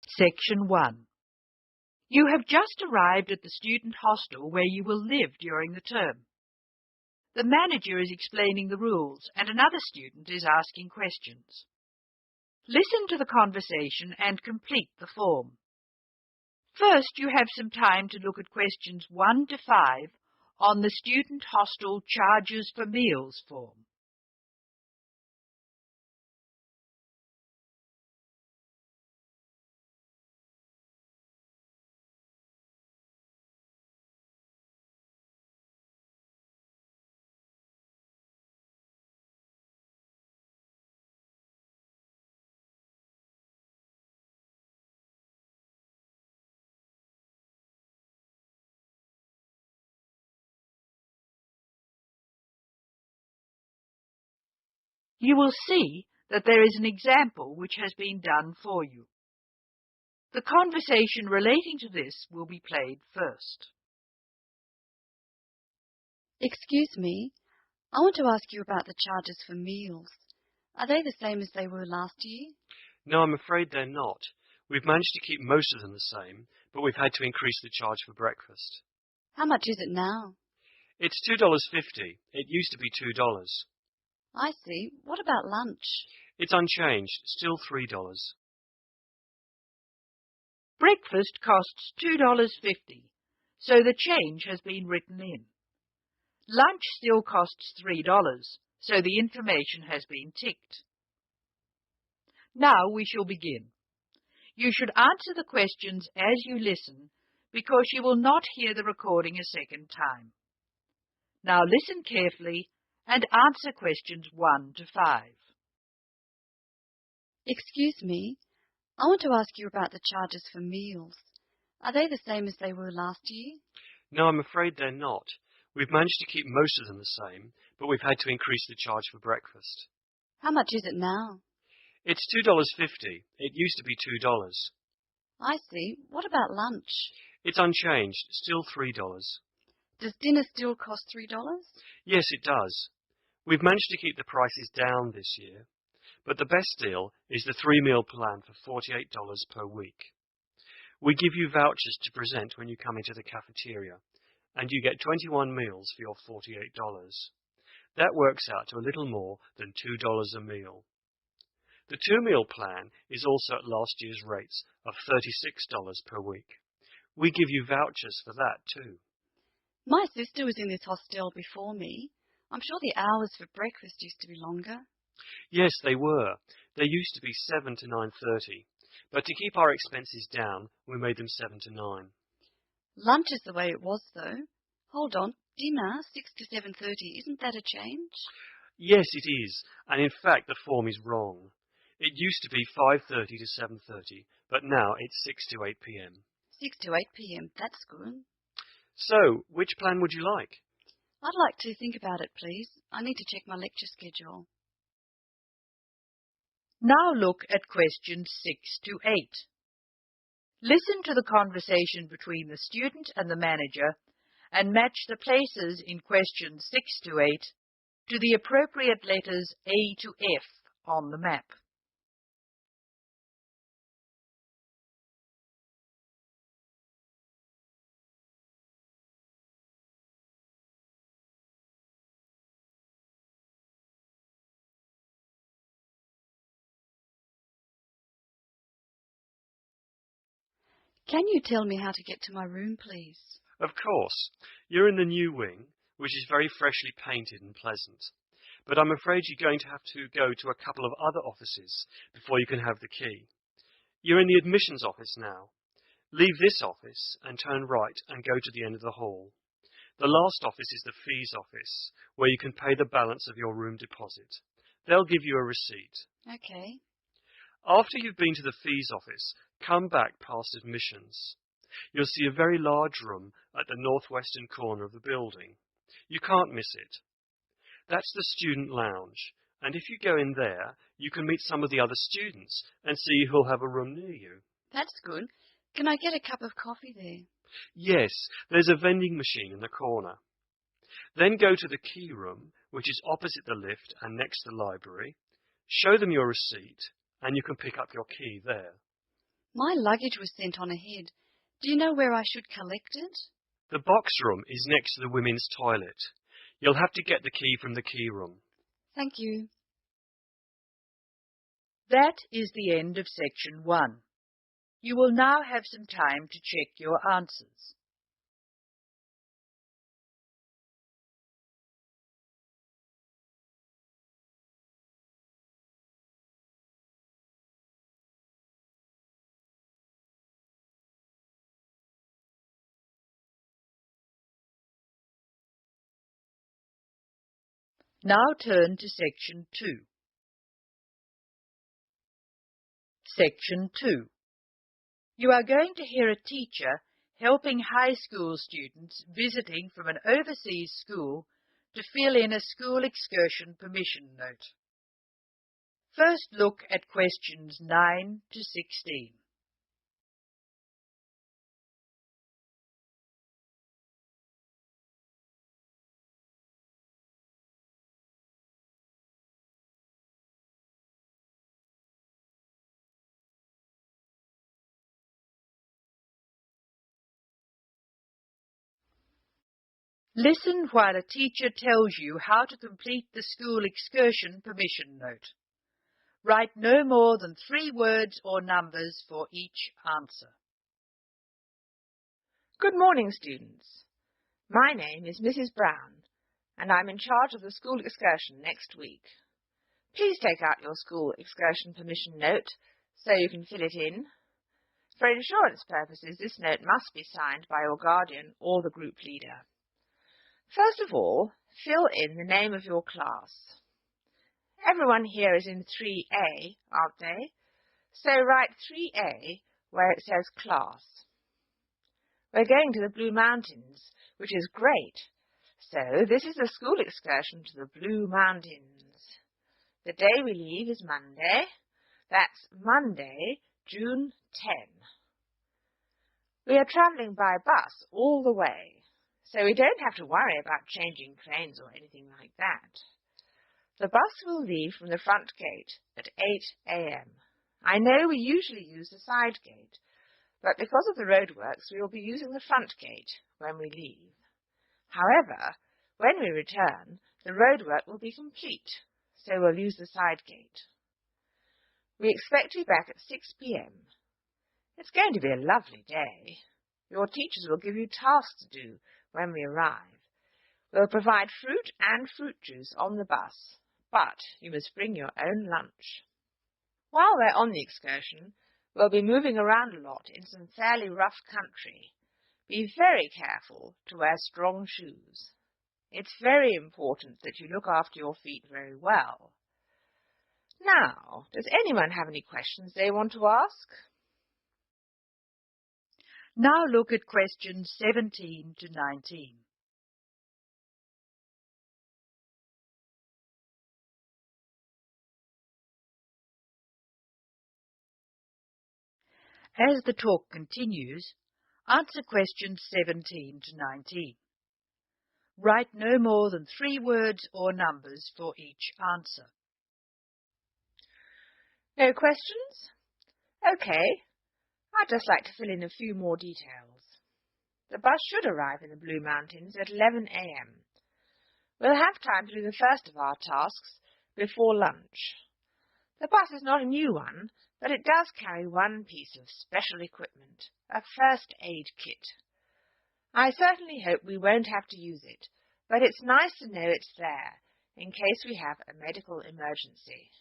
Section 1. You have just arrived at the student hostel where you will live during the term. The manager is explaining the rules and another student is asking questions. Listen to the conversation and complete the form. First, you have some time to look at questions 1 to 5 on the student hostel charges for meals form. You will see that there is an example which has been done for you. The conversation relating to this will be played first. Excuse me, I want to ask you about the charges for meals. Are they the same as they were last year? No, I'm afraid they're not. We've managed to keep most of them the same, but we've had to increase the charge for breakfast. How much is it now? It's $2.50. It used to be $2. I see. What about lunch? It's unchanged, still $3. Breakfast costs $2.50, so the change has been written in. Lunch still costs $3, so the information has been ticked. Now we shall begin. You should answer the questions as you listen, because you will not hear the recording a second time. Now listen carefully and answer questions 1 to 5. Excuse me, I want to ask you about the charges for meals. Are they the same as they were last year? No, I'm afraid they're not. We've managed to keep most of them the same, but we've had to increase the charge for breakfast. How much is it now? It's $2.50. It used to be $2. I see. What about lunch? It's unchanged, still $3. Does dinner still cost $3? Yes, it does. We've managed to keep the prices down this year, but the best deal is the 3-meal plan for $48 per week. We give you vouchers to present when you come into the cafeteria, and you get 21 meals for your $48. That works out to a little more than $2 a meal. The 2-meal plan is also at last year's rates of $36 per week. We give you vouchers for that too. My sister was in this hostel before me. I'm sure the hours for breakfast used to be longer. Yes, they were. They used to be 7 to 9:30, but to keep our expenses down, we made them 7 to 9. Lunch is the way it was, though. Hold on, dinner, 6 to 7:30, isn't that a change? Yes, it is, and in fact the form is wrong. It used to be 5:30 to 7:30, but now it's 6 to 8 p.m. 6 to 8 p.m, that's good. So, which plan would you like? I'd like to think about it, please. I need to check my lecture schedule. Now look at questions 6 to 8. Listen to the conversation between the student and the manager and match the places in questions 6 to 8 to the appropriate letters A to F on the map. Can you tell me how to get to my room, please? Of course. You're in the new wing, which is very freshly painted and pleasant. But I'm afraid you're going to have to go to a couple of other offices before you can have the key. You're in the admissions office now. Leave this office and turn right and go to the end of the hall. The last office is the fees office, where you can pay the balance of your room deposit. They'll give you a receipt. Okay. After you've been to the fees office, come back past admissions. You'll see a very large room at the northwestern corner of the building. You can't miss it. That's the student lounge, and if you go in there, you can meet some of the other students and see who'll have a room near you. That's good. Can I get a cup of coffee there? Yes, there's a vending machine in the corner. Then go to the key room, which is opposite the lift and next to the library. Show them your receipt, and you can pick up your key there. My luggage was sent on ahead. Do you know where I should collect it? The box room is next to the women's toilet. You'll have to get the key from the key room. Thank you. That is the end of section 1. You will now have some time to check your answers. Now turn to section 2. Section 2. You are going to hear a teacher helping high school students visiting from an overseas school to fill in a school excursion permission note. First look at questions 9 to 16. Listen while a teacher tells you how to complete the school excursion permission note. Write no more than 3 words or numbers for each answer. Good morning, students. My name is Mrs. Brown, and I'm in charge of the school excursion next week. Please take out your school excursion permission note so you can fill it in. For insurance purposes, this note must be signed by your guardian or the group leader. First of all, fill in the name of your class. Everyone here is in 3A, aren't they? So write 3A where it says class. We're going to the Blue Mountains, which is great. So this is the school excursion to the Blue Mountains. The day we leave is Monday. That's Monday, June 10. We are travelling by bus all the way, so we don't have to worry about changing trains or anything like that. The bus will leave from the front gate at 8 a.m. I know we usually use the side gate, but because of the roadworks, we will be using the front gate when we leave. However, when we return, the roadwork will be complete, so we'll use the side gate. We expect to be back at 6 p.m. It's going to be a lovely day. Your teachers will give you tasks to do when we arrive. We'll provide fruit and fruit juice on the bus, but you must bring your own lunch. While we're on the excursion, we'll be moving around a lot in some fairly rough country. Be very careful to wear strong shoes. It's very important that you look after your feet very well. Now, does anyone have any questions they want to ask? Now look at questions 17 to 19. As the talk continues, answer questions 17 to 19. Write no more than 3 words or numbers for each answer. No questions? Okay. I'd just like to fill in a few more details. The bus should arrive in the Blue Mountains at 11 a.m. We'll have time to do the first of our tasks before lunch. The bus is not a new one, but it does carry one piece of special equipment, a first aid kit. I certainly hope we won't have to use it, but it's nice to know it's there in case we have a medical emergency.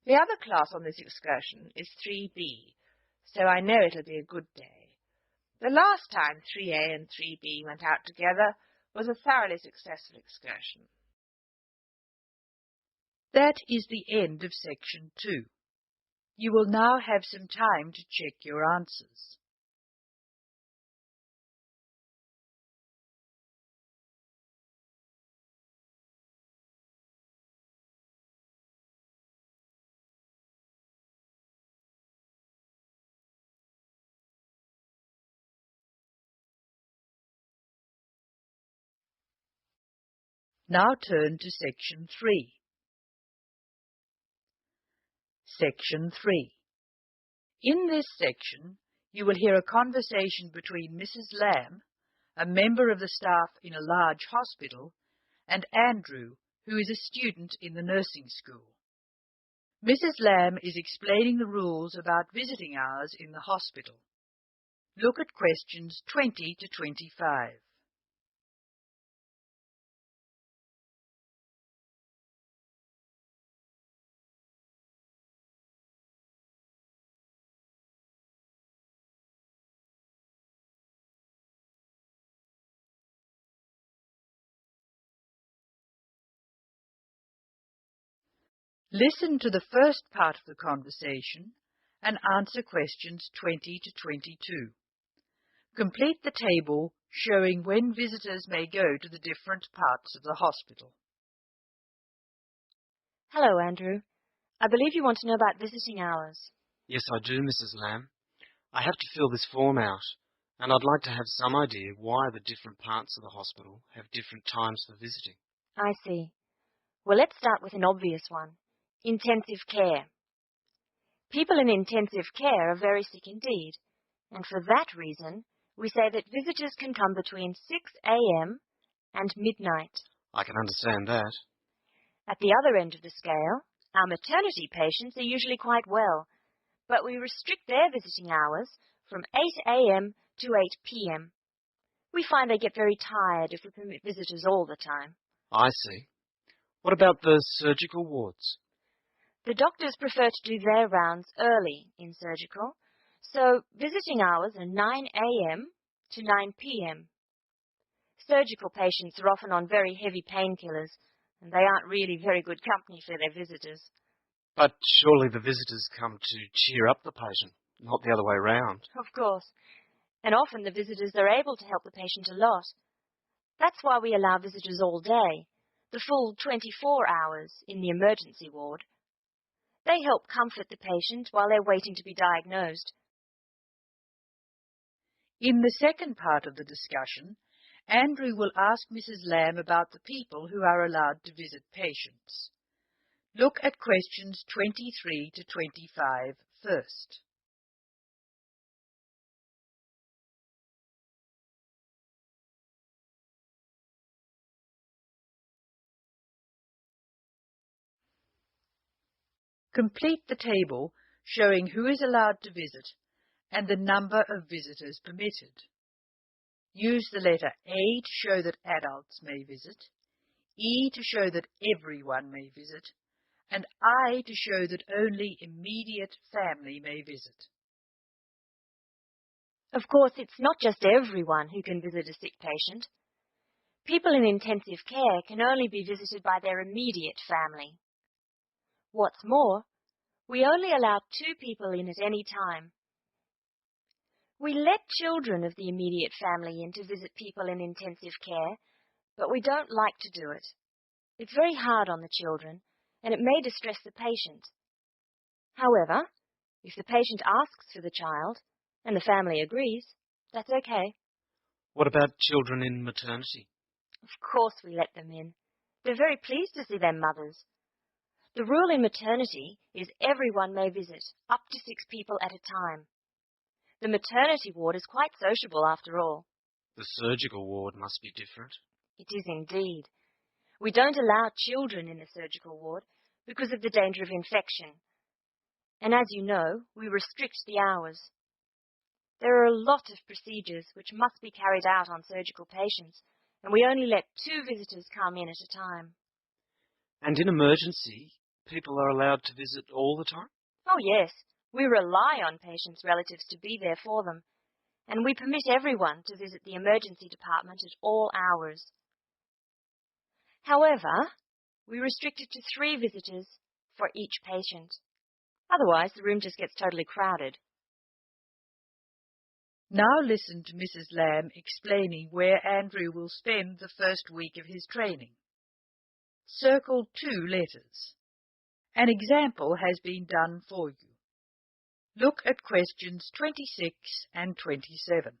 The other class on this excursion is 3B, so I know it'll be a good day. The last time 3A and 3B went out together was a thoroughly successful excursion. That is the end of section 2. You will now have some time to check your answers. Now turn to section 3. Section 3. In this section, you will hear a conversation between Mrs. Lamb, a member of the staff in a large hospital, and Andrew, who is a student in the nursing school. Mrs. Lamb is explaining the rules about visiting hours in the hospital. Look at questions 20 to 25. Listen to the first part of the conversation and answer questions 20 to 22. Complete the table showing when visitors may go to the different parts of the hospital. Hello, Andrew. I believe you want to know about visiting hours. Yes, I do, Mrs. Lamb. I have to fill this form out, and I'd like to have some idea why the different parts of the hospital have different times for visiting. I see. Well, let's start with an obvious one. Intensive care. People in intensive care are very sick indeed, and for that reason, we say that visitors can come between 6 a.m. and midnight. I can understand that. At the other end of the scale, our maternity patients are usually quite well, but we restrict their visiting hours from 8 a.m. to 8 p.m. We find they get very tired if we permit visitors all the time. I see. What about the surgical wards? The doctors prefer to do their rounds early in surgical, so visiting hours are 9 a.m. to 9 p.m. Surgical patients are often on very heavy painkillers, and they aren't really very good company for their visitors. But surely the visitors come to cheer up the patient, not the other way round. Of course. And often the visitors are able to help the patient a lot. That's why we allow visitors all day, the full 24 hours in the emergency ward. They help comfort the patient while they're waiting to be diagnosed. In the second part of the discussion, Andrew will ask Mrs. Lamb about the people who are allowed to visit patients. Look at questions 23 to 25 first. Complete the table showing who is allowed to visit and the number of visitors permitted. Use the letter A to show that adults may visit, E to show that everyone may visit, and I to show that only immediate family may visit. Of course, it's not just everyone who can visit a sick patient. People in intensive care can only be visited by their immediate family. What's more, we only allow 2 people in at any time. We let children of the immediate family in to visit people in intensive care, but we don't like to do it. It's very hard on the children, and it may distress the patient. However, if the patient asks for the child, and the family agrees, that's okay. What about children in maternity? Of course we let them in. They're very pleased to see their mothers. The rule in maternity is everyone may visit, up to 6 people at a time. The maternity ward is quite sociable after all. The surgical ward must be different. It is indeed. We don't allow children in the surgical ward because of the danger of infection. And as you know, we restrict the hours. There are a lot of procedures which must be carried out on surgical patients, and we only let 2 visitors come in at a time. And in emergency, people are allowed to visit all the time? Oh yes, we rely on patients' relatives to be there for them, and we permit everyone to visit the emergency department at all hours. However, we restrict it to 3 visitors for each patient. Otherwise, the room just gets totally crowded. Now listen to Mrs. Lamb explaining where Andrew will spend the first week of his training. Circle 2 letters. An example has been done for you. Look at questions 26 and 27.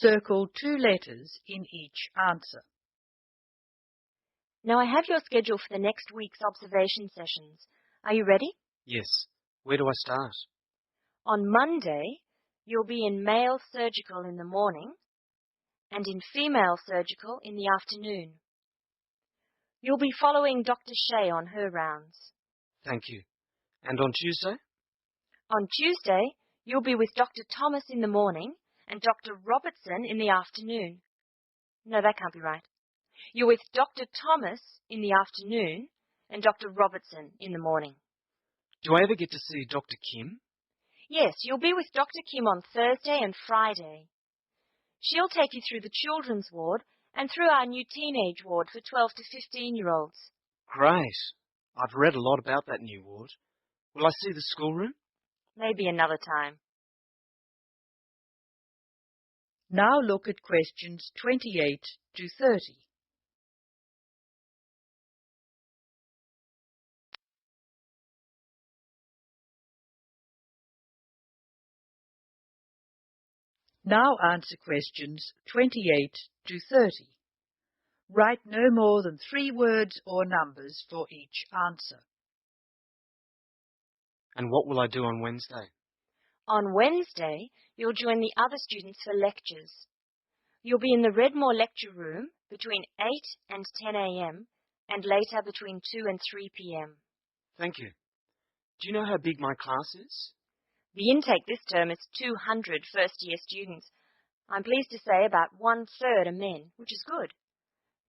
Circle 2 letters in each answer. Now I have your schedule for the next week's observation sessions. Are you ready? Yes. Where do I start? On Monday, you'll be in male surgical in the morning and in female surgical in the afternoon. You'll be following Dr. Shea on her rounds. Thank you. And on Tuesday? On Tuesday, you'll be with Dr. Thomas in the morning and Dr. Robertson in the afternoon. No, that can't be right. You're with Dr. Thomas in the afternoon and Dr. Robertson in the morning. Do I ever get to see Dr. Kim? Yes, you'll be with Dr. Kim on Thursday and Friday. She'll take you through the children's ward and through our new teenage ward for 12 to 15-year-olds. Great. I've read a lot about that new ward. Will I see the schoolroom? Maybe another time. Now look at questions 28 to 30. Now answer questions 28 to 30. Write no more than 3 words or numbers for each answer. And what will I do on Wednesday? On Wednesday, you'll join the other students for lectures. You'll be in the Redmore lecture room between 8 and 10 a.m. and later between 2 and 3 p.m. Thank you. Do you know how big my class is? The intake this term is 200 first-year students. I'm pleased to say about 1/3 are men, which is good.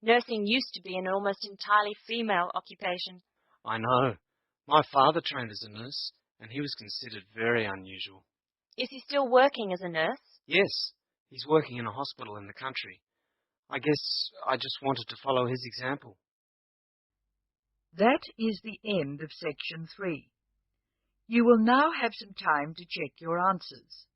Nursing used to be an almost entirely female occupation. I know. My father trained as a nurse, and he was considered very unusual. Is he still working as a nurse? Yes, he's working in a hospital in the country. I guess I just wanted to follow his example. That is the end of section 3. You will now have some time to check your answers.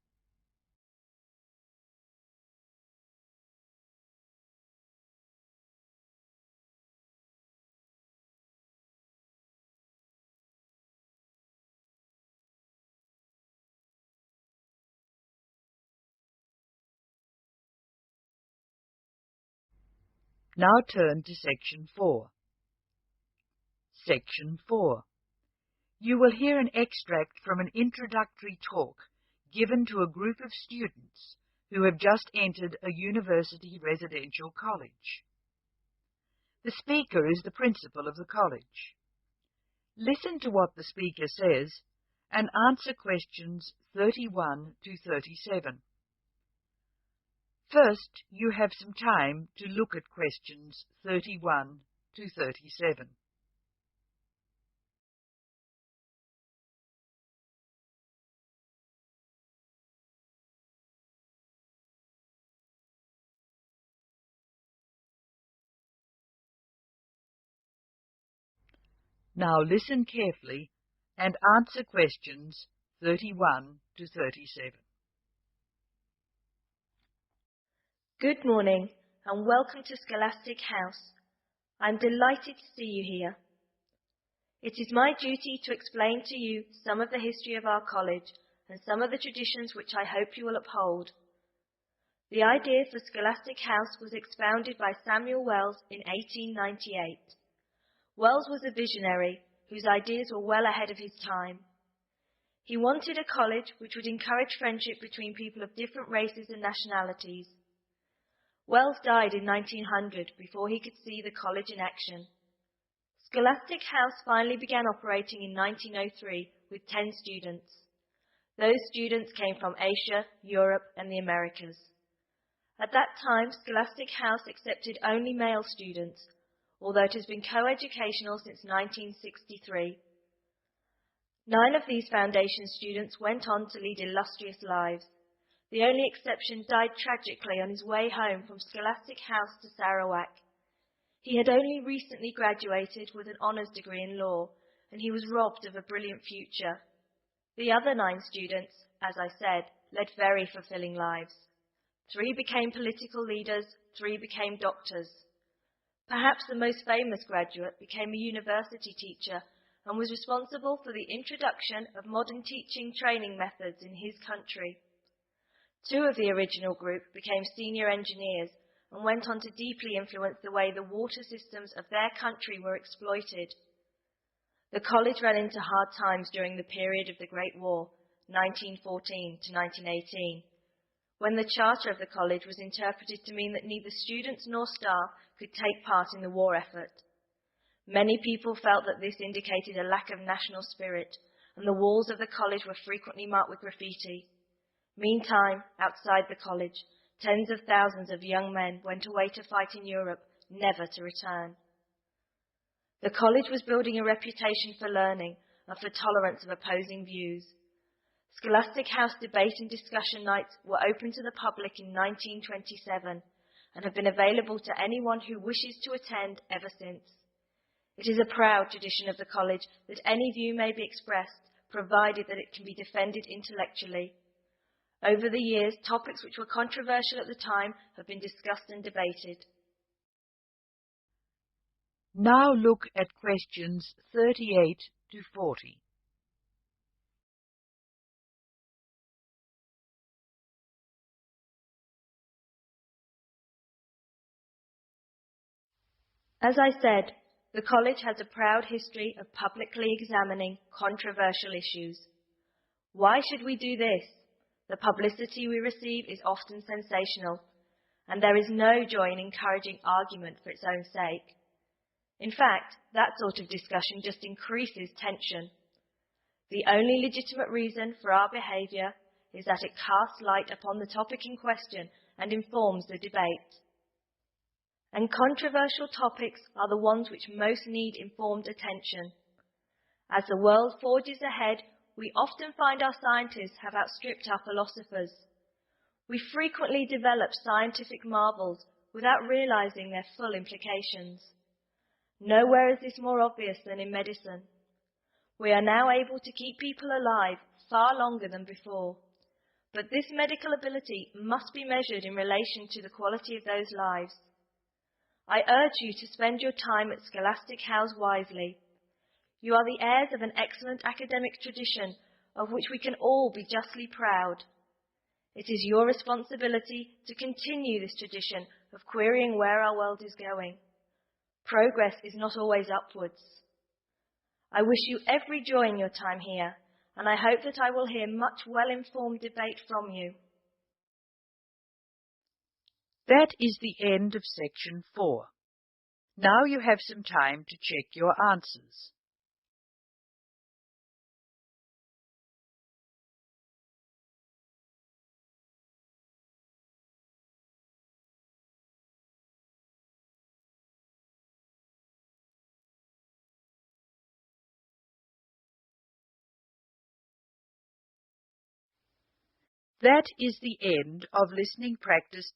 Now turn to section 4. Section 4. You will hear an extract from an introductory talk given to a group of students who have just entered a university residential college. The speaker is the principal of the college. Listen to what the speaker says and answer questions 31 to 37. First, you have some time to look at questions 31 to 37. Now listen carefully and answer questions 31 to 37. Good morning and welcome to Scholastic House. I'm delighted to see you here. It is my duty to explain to you some of the history of our college and some of the traditions which I hope you will uphold. The idea for Scholastic House was expounded by Samuel Wells in 1898. Wells was a visionary whose ideas were well ahead of his time. He wanted a college which would encourage friendship between people of different races and nationalities. Wells died in 1900 before he could see the college in action. Scholastic House finally began operating in 1903 with 10 students. Those students came from Asia, Europe, and the Americas. At that time, Scholastic House accepted only male students, although it has been co-educational since 1963. 9 of these foundation students went on to lead illustrious lives. The only exception died tragically on his way home from Scholastic House to Sarawak. He had only recently graduated with an honours degree in law, and he was robbed of a brilliant future. The other 9 students, as I said, led very fulfilling lives. 3 became political leaders, 3 became doctors. Perhaps the most famous graduate became a university teacher and was responsible for the introduction of modern teaching training methods in his country. Two of the original group became senior engineers and went on to deeply influence the way the water systems of their country were exploited. The college ran into hard times during the period of the Great War, 1914 to 1918, when the charter of the college was interpreted to mean that neither students nor staff could take part in the war effort. Many people felt that this indicated a lack of national spirit, and the walls of the college were frequently marked with graffiti. Meantime, outside the college, tens of thousands of young men went away to fight in Europe, never to return. The college was building a reputation for learning and for tolerance of opposing views. Scholastic House debate and discussion nights were open to the public in 1927 and have been available to anyone who wishes to attend ever since. It is a proud tradition of the college that any view may be expressed, provided that it can be defended intellectually. Over the years, topics which were controversial at the time have been discussed and debated. Now look at questions 38 to 40. As I said, the college has a proud history of publicly examining controversial issues. Why should we do this? The publicity we receive is often sensational, and there is no joy in encouraging argument for its own sake. In fact, that sort of discussion just increases tension. The only legitimate reason for our behaviour is that it casts light upon the topic in question and informs the debate. And controversial topics are the ones which most need informed attention. As the world forges ahead, we often find our scientists have outstripped our philosophers. We frequently develop scientific marvels without realizing their full implications. Nowhere is this more obvious than in medicine. We are now able to keep people alive far longer than before. But this medical ability must be measured in relation to the quality of those lives. I urge you to spend your time at Scholastic House wisely. You are the heirs of an excellent academic tradition of which we can all be justly proud. It is your responsibility to continue this tradition of querying where our world is going. Progress is not always upwards. I wish you every joy in your time here, and I hope that I will hear much well-informed debate from you. That is the end of section 4. Now you have some time to check your answers. That is the end of listening practice.